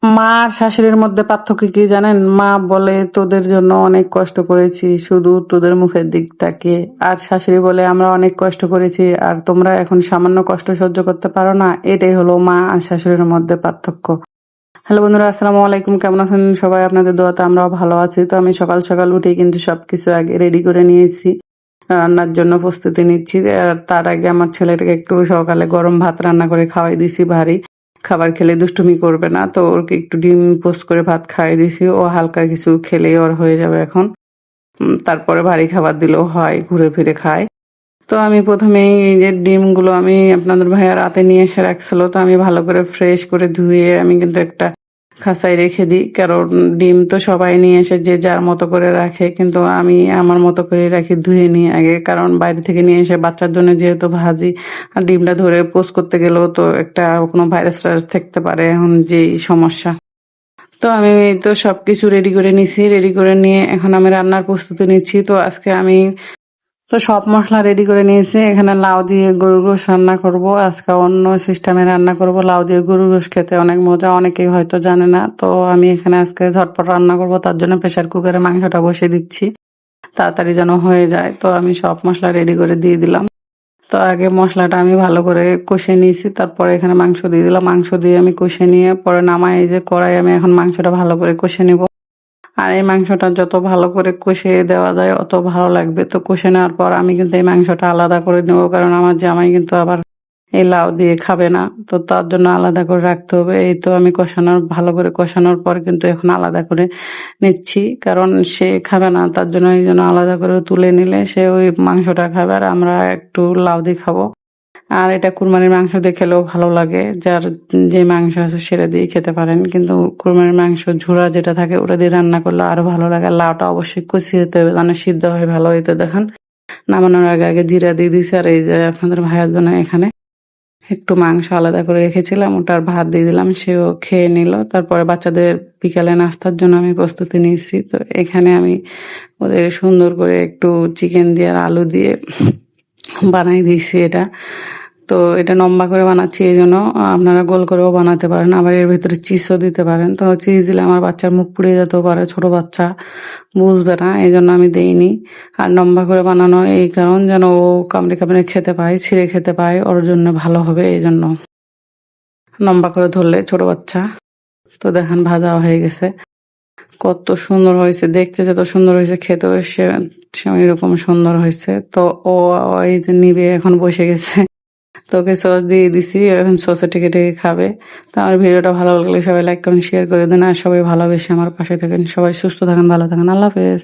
মা আর শাশুড়ির মধ্যে পার্থক্য কি জানেন? মা বলে তোদের জন্য অনেক কষ্ট করেছি শুধু তোদের মুখের দিক তাকিয়ে, আর শাশুড়ি বলে আমরা অনেক কষ্ট করেছি আর তোমরা এখন সামান্য কষ্ট সহ্য করতে পারো না। এটাই হলো মা আর শাশুড়ির মধ্যে পার্থক্য। হ্যালো বন্ধুরা, আসসালামু আলাইকুম। কেমন আছেন সবাই? আপনাদের দোয়াতে আমরাও ভালো আছি। তো আমি সকাল সকাল উঠে কিন্তু সবকিছু আগে রেডি করে নিয়েছি, রান্নার জন্য প্রস্তুতি নিচ্ছি। আর তার আগে আমার ছেলেটাকে একটু সকালে গরম ভাত রান্না করে খাওয়াই দিছি। ভারী খাবার খেলে দুষ্টুমি করবে না, তো ওকে একটু ডিম পোস্ট করে ভাত খাওয়াই দিছি। ও হালকা কিছু খেলেই ওর হয়ে যাবে এখন। তারপরে ভারী খাবার দিলেও হয়, ঘুরে ফিরে খায়। তো আমি প্রথমেই এই যে ডিমগুলো আমি আপনাদের ভাইয়া রাতে নিয়ে এসে রাখছিল, তো আমি ভালো করে ফ্রেশ করে ধুয়ে আমি কিন্তু একটা খাঁচায় রেখে দিই। কারণ ডিম তো সবাই নিয়ে এসে যে যার মতো করে রাখে, কিন্তু আমি আমার মতো করে রাখি ধুয়ে নিয়ে আগে। কারণ বাইরে থেকে নিয়ে এসে বাচ্চার জন্য যেহেতু ভাজি, আর ডিমটা ধরে পোস্ট করতে গেলেও তো একটা কোনো ভাইরাস টাইরাস থাকতে পারে, এখন যেই সমস্যা। তো আমি এই তো সবকিছু রেডি করে নিছি, রেডি করে নিয়ে এখন আমি রান্নার প্রস্তুতি নিচ্ছি। তো আজকে আমি সব মশলা রেডি করে নিয়েছি। এখানে লাউ দিয়ে গরুর গোশ রান্না করব। আজকে অন্য সিস্টেমে রান্না করব। লাউ দিয়ে গরুর গোশ খেতে অনেক মজা, অনেকেই হয়তো জানে না। তো আমি এখানে আজকে ঝটপট রান্না করব, তার জন্য প্রেসার কুকারে মাংসটা বসিয়ে দিচ্ছি, তাড়াতাড়ি যেন হয়ে যায়। তো আমি সব মশলা রেডি করে দিয়ে দিলাম। তো আগে মশলাটা আমি ভালো করে কষে নিয়েছি, তারপরে এখানে মাংস দিয়ে দিলাম। মাংস দিয়ে আমি কষে নিয়ে পরে নামাই, এই যে কড়াই আমি এখন মাংসটা ভালো করে কষে নিব। আর এই মাংসটা যত ভালো করে কষিয়ে দেওয়া যায় অত ভালো লাগবে। তো কষে নেওয়ার পর আমি কিন্তু এই মাংসটা আলাদা করে নেবো, কারণ আমার জামাই কিন্তু আবার এই লাউ দিয়ে খাবে না, তো তার জন্য আলাদা করে রাখতে হবে। এই তো আমি ভালো করে কষানোর পর কিন্তু এখন আলাদা করে নিচ্ছি, কারণ সে খাবে না, তার জন্য এই জন্য আলাদা করে তুলে নিলে সে ওই মাংসটা খাবে আর আমরা একটু লাউ দিয়ে খাবো। আর এটা কুরবানির মাংস দিয়ে খেলেও ভালো লাগে, যার যে মাংস আছে সেটা দিয়ে খেতে পারেন। কিন্তু কুরবানির মাংস ঝুরা যেটা থাকে ওটা দিয়ে রান্না করলে আরো ভালো লাগে। লাউটা অবশ্যই কষিয়ে দিতে হবে, মানে সিদ্ধ হয় ভালো হইতে। দেখেন নামানোর আগে আগে জিরা দিয়ে দিছি। আর এই যে আপনাদের ভাইয়ের জন্য এখানে একটু মাংস আলাদা করে রেখেছিলাম, ওটার ভাত দিয়ে দিলাম, সেও খেয়ে নিল। তারপরে বাচ্চাদের বিকালে নাস্তার জন্য আমি প্রস্তুতি নিয়েছি। তো এখানে আমি ওদের সুন্দর করে একটু চিকেন দিয়ে আর আলু দিয়ে বানাই দিয়েছি এটা। তো এটা লম্বা করে বানাচ্ছি, এই জন্য আপনারা গোল করেও বানাতে পারেন, আবার এর ভিতরে চিজও দিতে পারেন। তো চিজ দিলে আমার বাচ্চার মুখ পুড়ে যেতেও পারে, ছোট বাচ্চা বুঝবে না, এই জন্য আমি দেইনি। আর লম্বা করে বানানো এই কারণ যেন ও কামড়ে কামড়ে খেতে পায়, ছিঁড়ে খেতে পায়, ওর জন্য ভালো হবে, এই জন্য লম্বা করে ধরলে ছোট বাচ্চা। তো দেখেন ভাজা হয়ে গেছে, কত সুন্দর হয়েছে দেখতে, যত সুন্দর হয়েছে খেতেও সে এরকম সুন্দর হয়েছে। তো ও এই যে নিবে এখন বসে গেছে, তো ওকে সস দিয়ে দিছি, এখন সসে ঠেকে ঠেকে খাবে। তো আমার ভিডিওটা ভালো লাগলে সবাই লাইক কমেন্ট শেয়ার করে দেন, আর সবাই ভালোবেসে আমার পাশে থাকেন। সবাই সুস্থ থাকেন, ভালো থাকেন, আল্লাহ হাফেজ।